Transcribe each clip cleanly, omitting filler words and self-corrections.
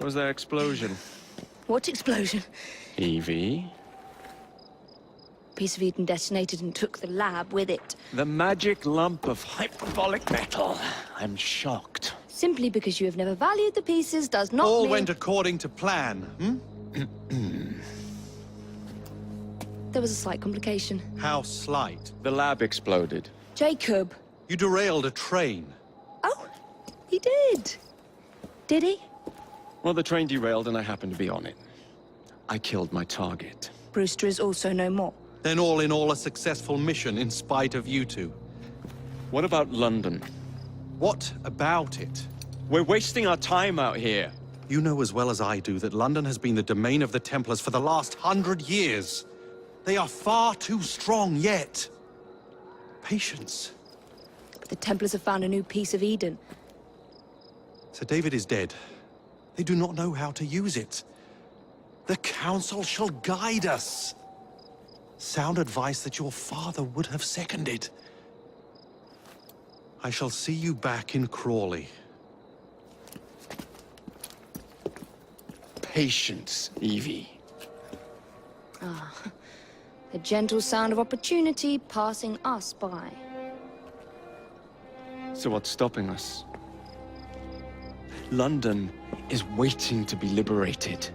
was that explosion? What explosion? Evie? Piece of Eden detonated and took the lab with it. The magic lump of hyperbolic metal. I'm shocked. Simply because you have never valued the pieces does not All mean... went according to plan, hmm? There was a slight complication. How slight. The lab exploded. Jacob. You derailed a train. Oh, he did. Did he? Well, the train derailed and I happened to be on it. I killed my target. Brewster is also no more. Then all in all a successful mission in spite of you two. What about London? What about it? We're wasting our time out here. You know as well as I do that London has been the domain of the Templars for the last 100 years. They are far too strong yet. Patience. But the Templars have found a new piece of Eden. Sir David is dead. They do not know how to use it. The Council shall guide us. Sound advice that your father would have seconded. I shall see you back in Crawley. Patience, Evie. Ah, the gentle sound of opportunity passing us by. So what's stopping us? London is waiting to be liberated.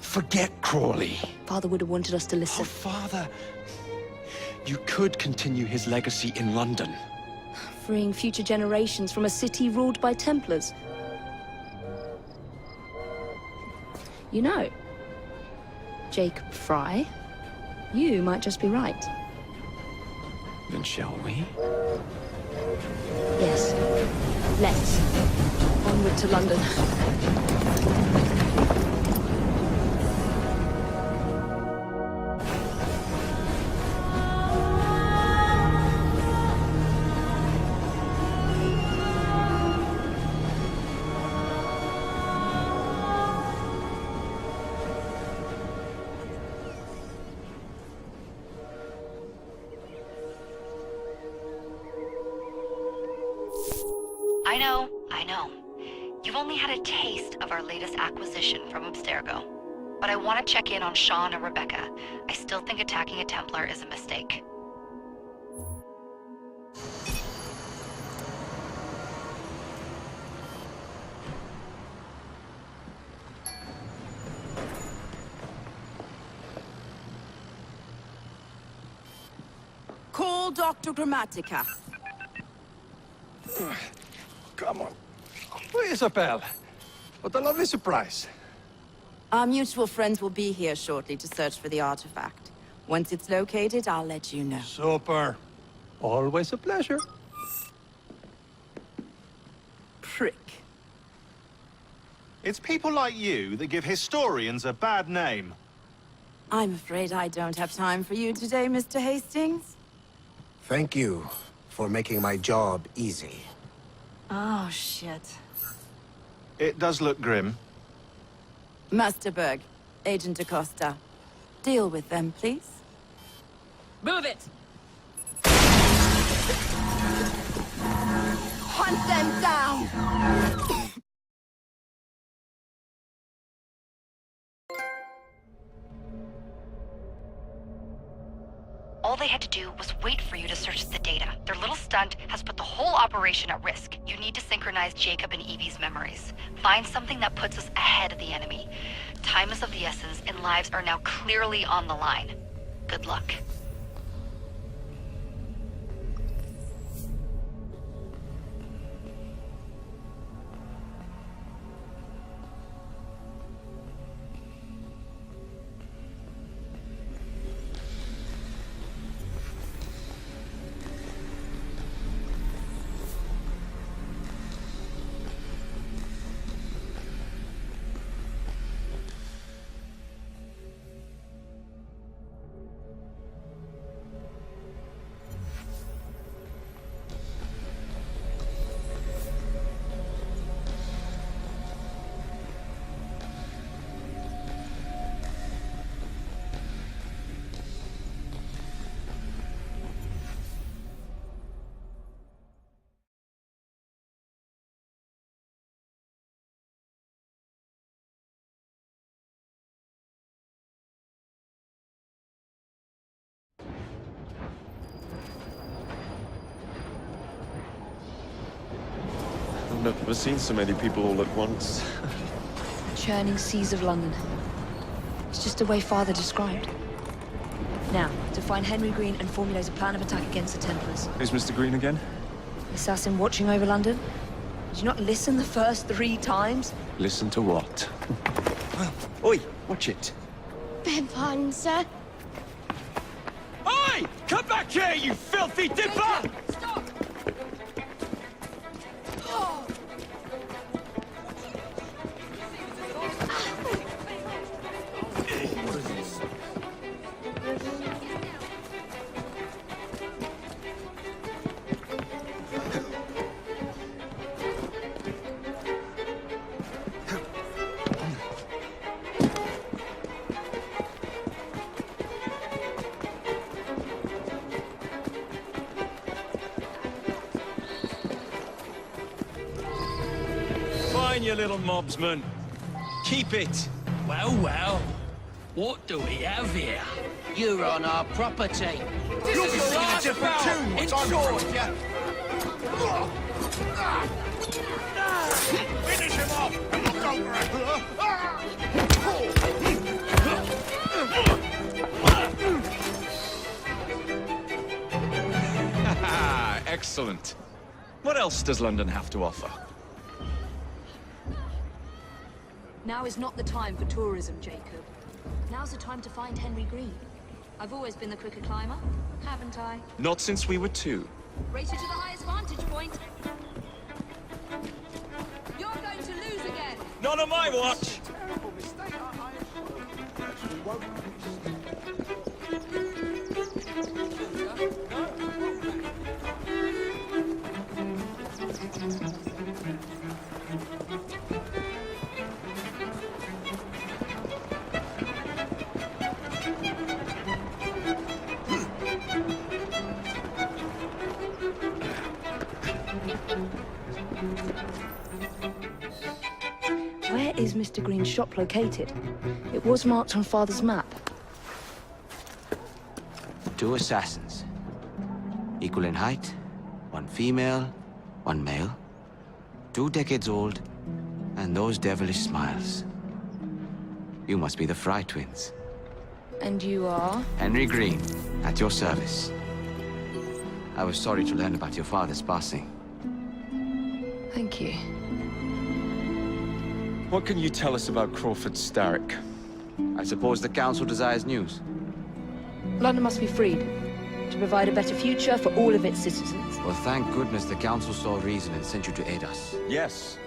Forget Crawley. Father would have wanted us to Oh, listen. Father. You could continue his legacy in London. Freeing future generations from a city ruled by Templars. You know, Jacob Fry, you might just be right. Then shall we? Yes. Let's. Onward to London. I know. You've only had a taste of our latest acquisition from Abstergo. But I want to check in on Sean and Rebecca. I still think attacking a Templar is a mistake. Call Dr. Grammatica. Come on. Isabel. What a lovely surprise. Our mutual friends will be here shortly to search for the artifact. Once it's located, I'll let you know. Super. Always a pleasure. Prick. It's people like you that give historians a bad name. I'm afraid I don't have time for you today, Mr. Hastings. Thank you for making my job easy. Oh, shit. It does look grim. Masterberg, Agent Acosta. Deal with them, please. Move it! Hunt them down! All they had to do was wait for you to search the data. Their little stunt has put the whole operation at risk. You need to synchronize Jacob and Evie's memories. Find something that puts us ahead of the enemy. Time is of the essence, and lives are now clearly on the line. Good luck. never seen so many people all at once. Churning seas of London. It's just the way Father described. Now, to find Henry Green and formulate a plan of attack against the Templars. Who's Mr. Green again? Assassin watching over London? Did you not listen the first 3 times? Listen to what? Oi, watch it. Beg pardon, sir. Oi! Come back here, you filthy dipper! Stop! Fine, you little mobsman. Keep it. Well, well. What do we have here? You're on our property. You'll be singing a different tune once I'm in front of you. Finish him off, and look over it. Excellent. What else does London have to offer? Now is not the time for tourism, Jacob. Now's the time to find Henry Green. I've always been the quicker climber, haven't I? Not since we were 2. Race you to the highest vantage point. You're going to lose again. Not on my watch! Where is Mr. Green's shop located? It was marked on Father's map. 2 assassins. Equal in height, 1 female, 1 male. 2 decades old, and those devilish smiles. You must be the Fry twins. And you are? Henry Green, at your service. I was sorry to learn about your father's passing. Thank you. What can you tell us about Crawford Starrick? I suppose the Council desires news. London must be freed, to provide a better future for all of its citizens. Well, thank goodness the Council saw reason and sent you to aid us. Yes.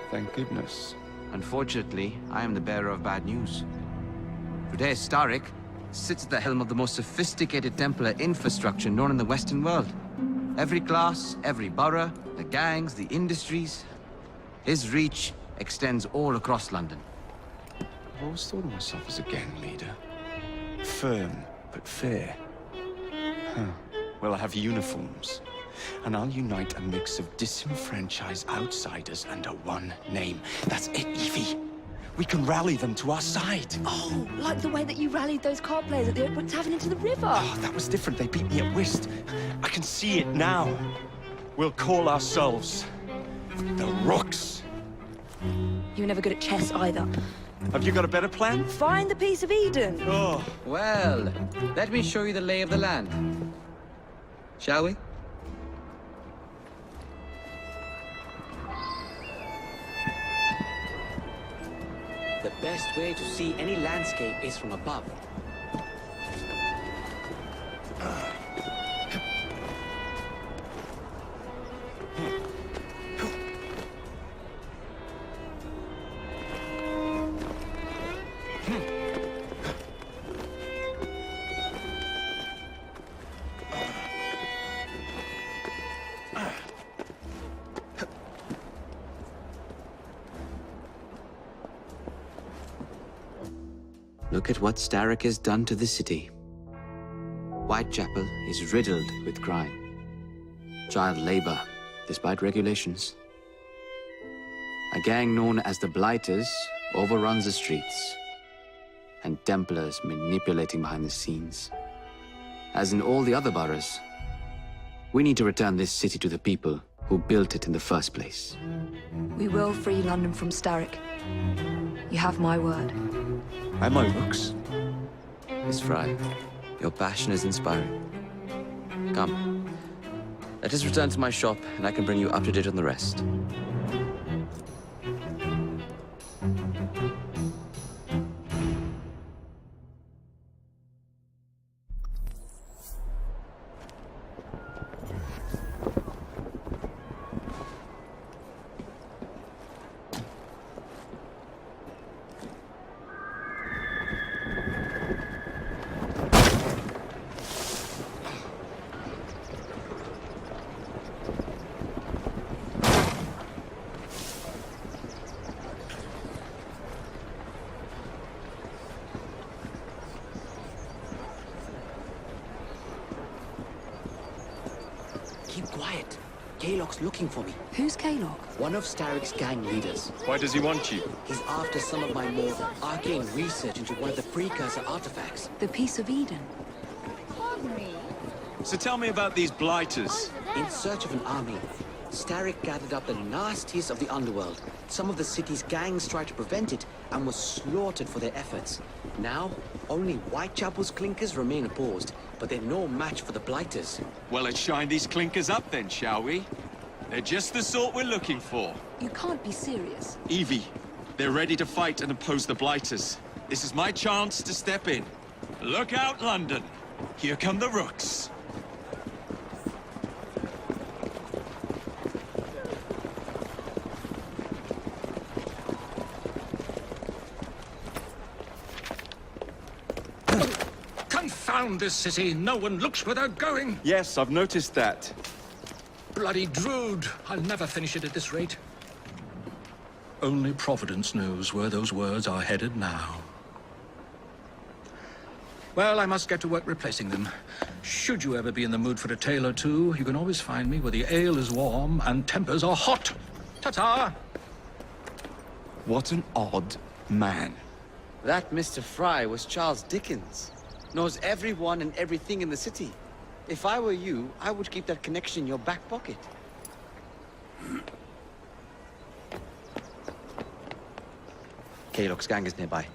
Thank goodness. Unfortunately, I am the bearer of bad news. Today, Starrick sits at the helm of the most sophisticated Templar infrastructure known in the Western world. Every class, every borough, the gangs, the industries. His reach extends all across London. I've always thought of myself as a gang leader. Firm, but fair. Huh. Well, I have uniforms. And I'll unite a mix of disenfranchised outsiders under one name. That's it, Evie. We can rally them to our side. Oh, like the way that you rallied those card players at the Oakwood Tavern into the river. Oh, that was different. They beat me at whist. I can see it now. We'll call ourselves the Rooks. You were never good at chess either. Have you got a better plan? Find the piece of Eden. Oh. Well, let me show you the lay of the land. Shall we? The best way to see any landscape is from above. Look at what Starrick has done to the city. Whitechapel is riddled with crime. Child labor, despite regulations. A gang known as the Blighters overruns the streets. And Templars manipulating behind the scenes. As in all the other boroughs, we need to return this city to the people who built it in the first place. We will free London from Starrick. You have my word. And my looks. Miss Fry, your passion is inspiring. Come, let us return to my shop, and I can bring you up to date on the rest. Keep quiet. Kaylock's looking for me. Who's Kaylock? One of Starrick's gang leaders. Why does he want you? He's after some of my more arcane research into one of the precursor artifacts. The Piece of Eden. So tell me about these blighters. In search of an army, Starrick gathered up the nastiest of the underworld. Some of the city's gangs tried to prevent it and were slaughtered for their efforts. Now, only Whitechapel's clinkers remain opposed, but they're no match for the blighters. Well, let's shine these clinkers up then, shall we? They're just the sort we're looking for. You can't be serious. Evie, they're ready to fight and oppose the blighters. This is my chance to step in. Look out, London. Here come the rooks. Confound this city. No one looks without going. Yes, I've noticed that. Bloody Drood. I'll never finish it at this rate. Only Providence knows where those words are headed now. Well, I must get to work replacing them. Should you ever be in the mood for a tale or two, you can always find me where the ale is warm and tempers are hot. Ta-ta! What an odd man. That Mr. Fry was Charles Dickens. Knows everyone and everything in the city. If I were you, I would keep that connection in your back pocket. Kaylock's gang is nearby.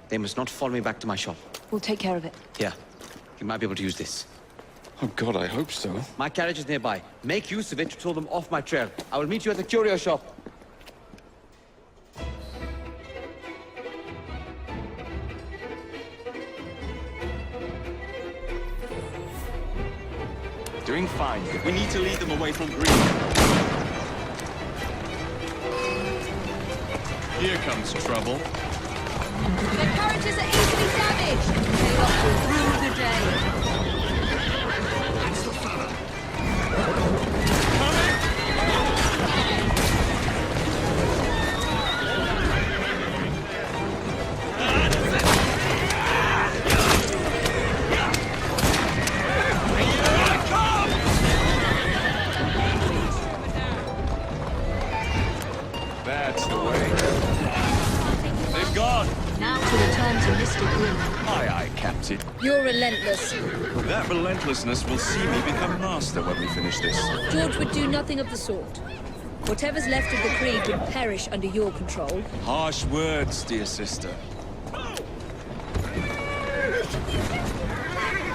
They must not follow me back to my shop. We'll take care of it. Here, you might be able to use this. Oh God, I hope so. My carriage is nearby. Make use of it to throw them off my trail. I will meet you at the curio shop. Doing fine. We need to lead them away from Green. Here comes trouble. Their carriages are easily damaged. They will rule the day. That's the way. They've gone. Now to return to Mr. Green. Aye, aye, Captain. You're relentless. That relentlessness will see me become master when we finish this. George would do nothing of the sort. Whatever's left of the Creed would perish under your control. Harsh words, dear sister.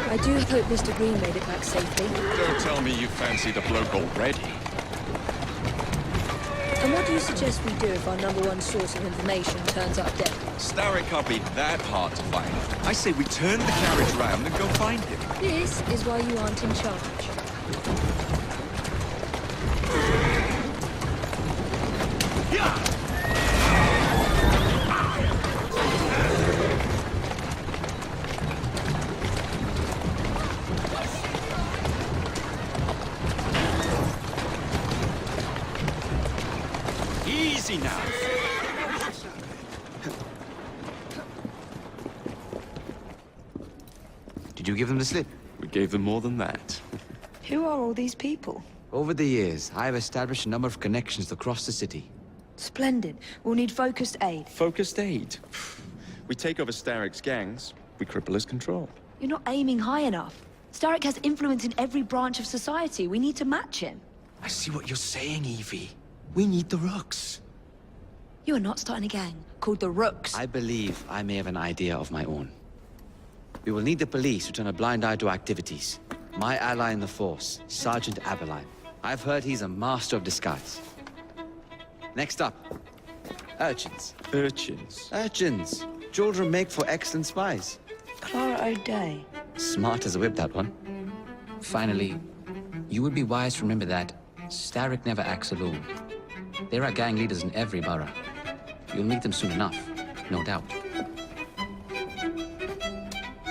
I do hope Mr. Green made it back safely. Don't tell me you fancy the bloke already. And what do you suggest we do if our #1 source of information turns up dead? Starrick can't be that hard to find. I say we turn the carriage round and go find him. This is why you aren't in charge. Easy now. Did you give them the slip? We gave them more than that. Who are all these people? Over the years, I have established a number of connections across the city. Splendid. We'll need focused aid. Focused aid. We take over Starrick's gangs, we cripple his control. You're not aiming high enough. Starrick has influence in every branch of society. We need to match him. I see what you're saying, Evie. We need the Rooks. You are not starting a gang called the Rooks. I believe I may have an idea of my own. We will need the police to turn a blind eye to activities. My ally in the force, Sergeant Aberline. I've heard he's a master of disguise. Next up, urchins. Urchins? Urchins. Children make for excellent spies. Clara O'Day. Smart as a whip, that one. Finally, you would be wise to remember that Starrick never acts alone. There are gang leaders in every borough. You'll meet them soon enough, no doubt.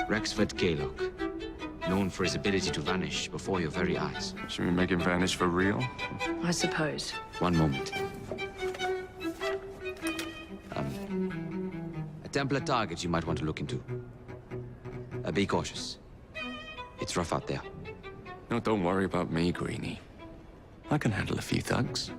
Rexford Gaylock, known for his ability to vanish before your very eyes. Should we make him vanish for real? I suppose. One moment. A Templar target you might want to look into. Be cautious. It's rough out there. No, don't worry about me, Greenie. I can handle a few thugs.